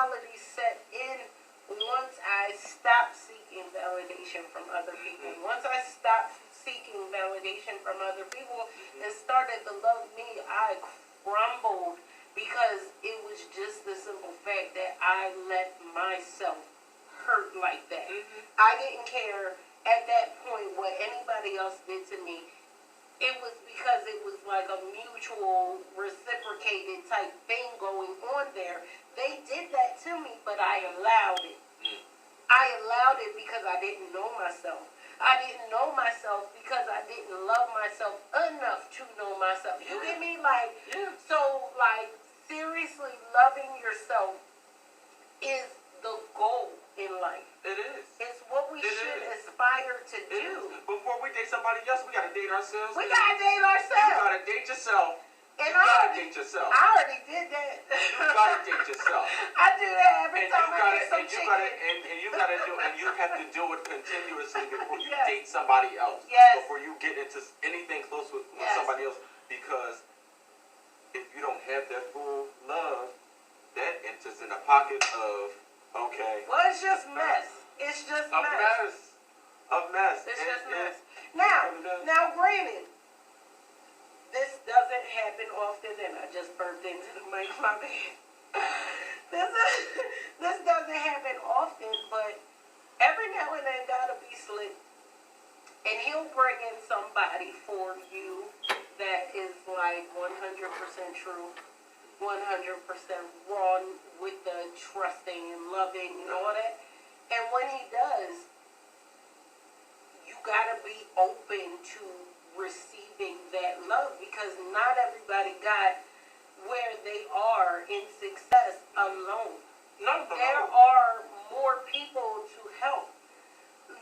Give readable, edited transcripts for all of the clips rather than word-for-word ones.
quality set in once I stopped seeking validation from other people. Once I stopped seeking validation from other people and started to love me, I crumbled because it was just the simple fact that I let myself hurt like that. I didn't care at that point what anybody else did to me. It was because it was like a mutual, reciprocated type thing going on there. They did that to me, but I allowed it. I allowed it because I didn't know myself. I didn't know myself because I didn't love myself enough to know myself. You get me? Like, so, like, seriously, loving yourself is the goal in life. It is. It's what we should aspire to do. Before we date somebody else, we gotta date ourselves. We gotta date ourselves. You gotta date yourself. And you gotta date yourself. I already did that. You gotta date yourself. I do that every time I get some chicken. And you gotta do, and you have to do it continuously before you Yes. date somebody else. Yes. Before you get into anything close with somebody else, because if you don't have that full love, that enters in a pocket of well, it's just mess. It's just mess. A mess. It's just mess. Now, granted, this doesn't happen often, and I just burped into the mic, my bad. This doesn't happen often, but every now and then gotta be slick. And he'll bring in somebody for you that is like 100% true. 100% raw with the trusting and loving and all that. And when he does, you gotta be open to receiving that love, because not everybody got where they are in success alone. There are more people to help.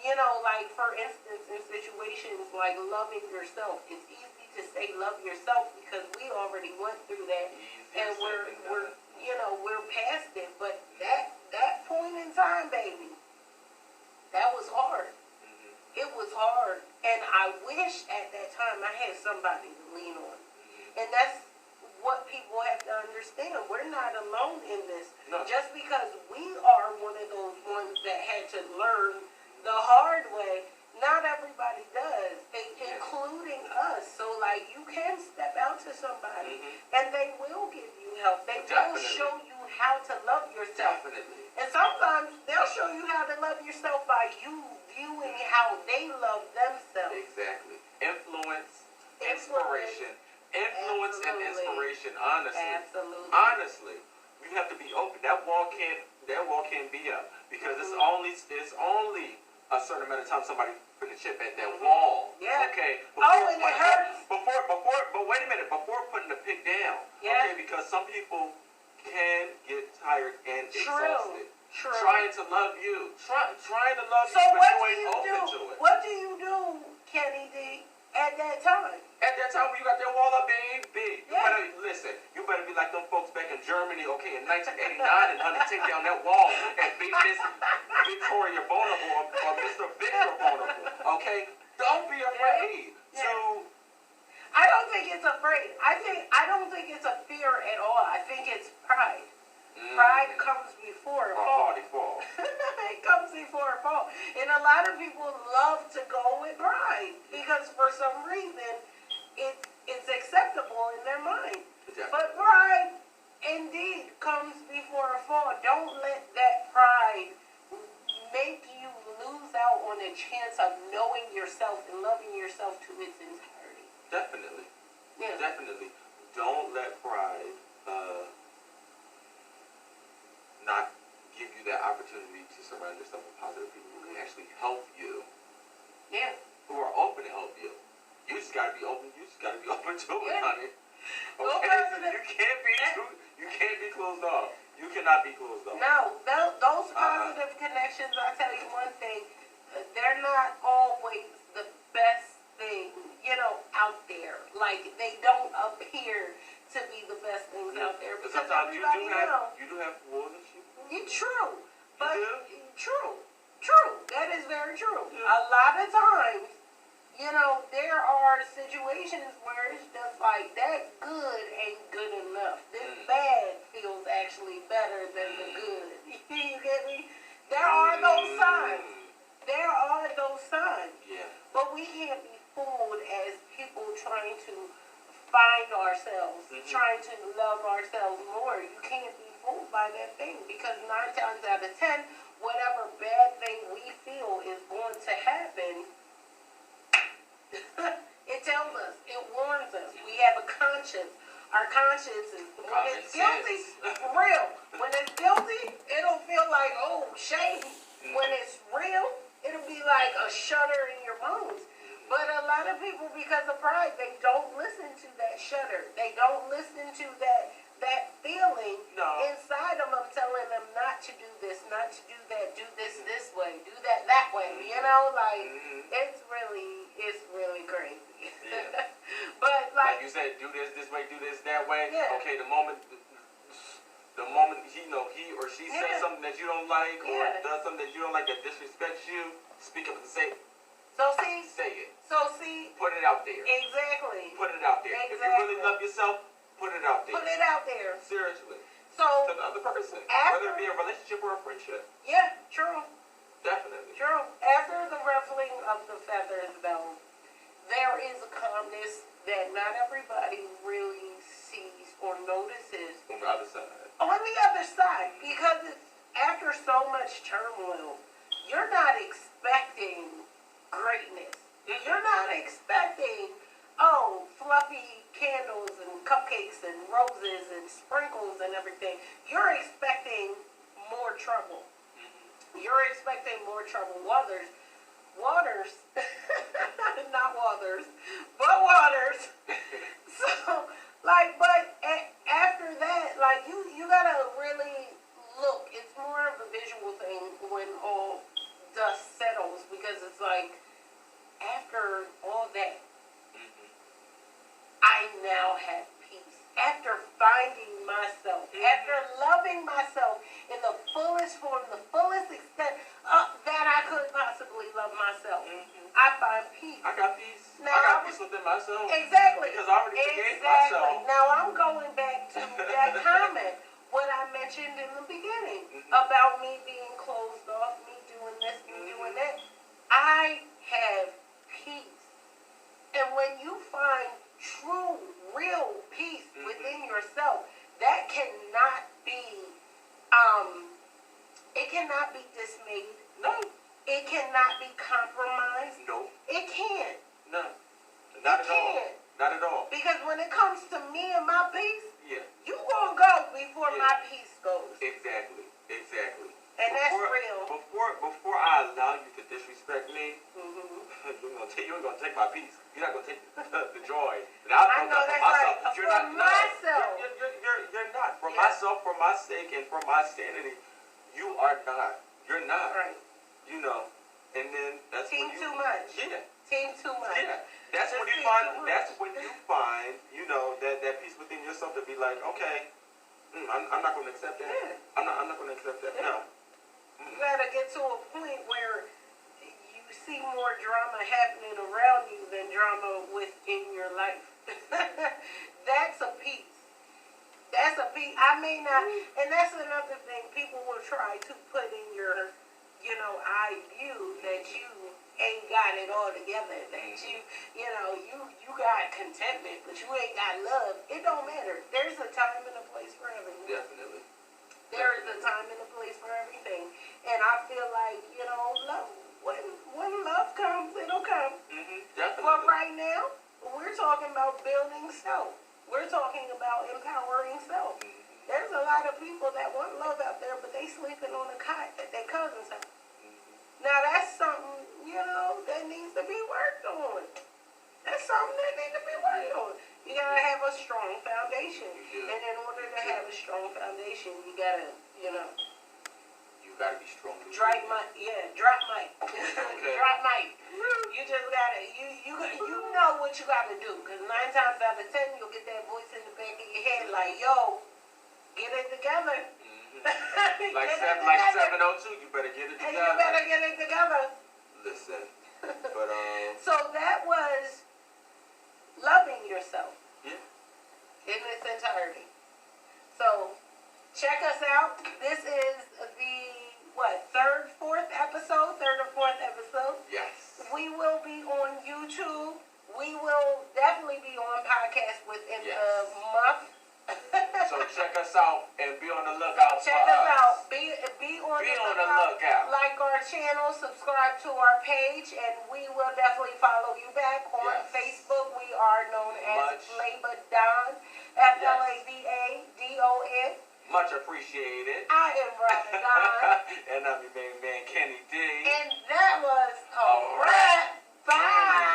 You know, like for instance, in situations like loving yourself, it's easy to say love yourself because we already went through that, and we're past it. But that point in time, baby, that was hard. It was hard, and I wish at that time I had somebody to lean on. And that's what people have to understand. We're not alone in this. No. Just because we are one of those ones that had to learn the hard way, not everybody does, including us. So, like, you can step out to somebody, and they will give you help. They will show you how to love yourself. Definitely. And sometimes they'll show you how to love yourself by you viewing how they love themselves. Exactly. Influence, inspiration. Influence and inspiration, honestly. Absolutely. Honestly. You have to be open. That wall can't be up. Because it's only a certain amount of time somebody put a chip at that wall. Yeah. Okay. And it hurts. But wait a minute, before putting the pick down. Yeah. Okay, because some people can get tired and exhausted. True. Trying to love you. Trying to love So you, but what you do ain't you open do? to it. What do you do, Kenny D, at that time? At that time when you got that wall up, baby, you Yeah. better listen. You better be like them folks back in Germany, okay, in 1989, and honey, take down that wall and beat Miss Victoria vulnerable or Mr. Victor vulnerable. Okay, don't be afraid to. I don't think it's afraid. I don't think it's a fear at all. I think it's pride. Pride comes before a fall. It comes before a fall. And a lot of people love to go with pride because for some reason it's acceptable in their mind. Exactly. But pride indeed comes before a fall. Don't let that pride make you lose out on a chance of knowing yourself and loving yourself to its entirety. Definitely. Yeah. Definitely. Don't let pride not give you that opportunity to surround yourself with positive people who can actually help you. Yeah. Who are open to help you. You just gotta be open. You just gotta be open to it, honey. Okay? You can't be closed off. You cannot be closed off. No, those positive connections, I tell you one thing, they're not always the best thing, out there. Like, they don't appear to be the best things out there. Because sometimes you do have wolves and sheep. True. But, true. That is very true. Yeah. A lot of times, there are situations where it's just like, that good ain't good enough. This bad feels actually better than the good. trying to love ourselves more. You can't be fooled by that thing because 9 times out of 10, whatever bad thing we feel is going to happen, it tells us, it warns us. We have a conscience. Our conscience is, when it's guilty, for real. When it's guilty, it'll feel like, oh, shame. When it's real, it'll be like a shudder in your bones. But a lot of people, because of pride, they don't listen to that shudder. They don't listen to that feeling inside of them telling them not to do this, not to do that, do this way, do that way. You know, like, it's really crazy. Yeah. But like you said, do this way, do this that way. Yeah. Okay, the moment he or she says something that you don't like or does something that you don't like that disrespects you, speak up and say it. Say it. Put it out there. Exactly. Put it out there. Exactly. If you really love yourself, put it out there. Put it out there. Seriously. So to the other person, whether it be a relationship or a friendship. Yeah, true. Definitely. True. After the ruffling of the feathers, though, there is a calmness that not everybody really sees or notices. On the other side. On the other side, because it's after so much turmoil, you're not expecting greatness. You're not expecting, fluffy candles and cupcakes and roses and sprinkles and everything. You're expecting more trouble. You're expecting more trouble. Waters, not waters, but waters. So, but after that, you gotta really look. It's more of a visual thing when all dust settles, because it's like, after all that, I now have peace. After finding myself, after loving myself in the fullest form, the fullest extent that I could possibly love myself, I find peace. I got peace. Now, I got peace within myself. Exactly. Because I already forgave myself. Now I'm going back to that comment, what I mentioned in the beginning, about me being closed off, me doing this, me doing that. I have peace. And when you find true, real peace within yourself, that cannot be, it cannot be dismayed. No. It cannot be compromised. No. It can't. No. Not at all. Not at all. Because when it comes to me and my peace, you gonna go before my peace goes. Exactly. And that's real. Before I allow you to disrespect me, you ain't gonna take my peace. You're not gonna take the joy that I know that's myself. Right. You're for not. Myself. You're not. For myself, for my sake, and for my sanity, you are not. You're not. Right. You know. And then that's Team when you. too much. Yeah. Team too much. Yeah. That's when you find. That's when you find. You know that peace within yourself to be like, okay, I'm not gonna accept that. Yeah. I'm not gonna accept that. No. You gotta get to a point where you see more drama happening around you than drama within your life. That's a peace. That's a peace. I may not, and that's another thing people will try to put in your, eye view, that you ain't got it all together, that you got contentment, but you ain't got love. It don't matter. There's a time and a place for everything. Definitely. There is a time and a place for everything. And I feel like, love, when love comes, it'll come. Definitely. But right now, we're talking about building self. We're talking about empowering self. There's a lot of people that want love out there, but they sleeping on a cot at their cousin's house. Now that's something, that needs to be worked on. That's something that needs to be worked on. You gotta have a strong foundation. And in order to have a strong foundation, you gotta, You gotta be strong. drop mic. Okay. Drop mic. You just gotta, you know what you gotta do. Because 9 times out of 10, you'll get that voice in the back of your head like, yo, get it together. Like 702, you better get it together. And you better get it together. Listen. But, So that was loving yourself. Yeah. In its entirety. So, check us out. This is the, third or fourth episode? Yes. We will be on YouTube. We will definitely definitely be on podcast within Yes. the month. So check us out and be on the lookout for Check us us. out. Be on Be the on the lookout. lookout. Like our channel, subscribe to our page, and we will definitely follow you back on Yes. Facebook. We are known as Much. Flavadon, FLAVADON. Much appreciated. I am Robin Don, And I'm your main man, Kenny D. and that was a wrap. Bye.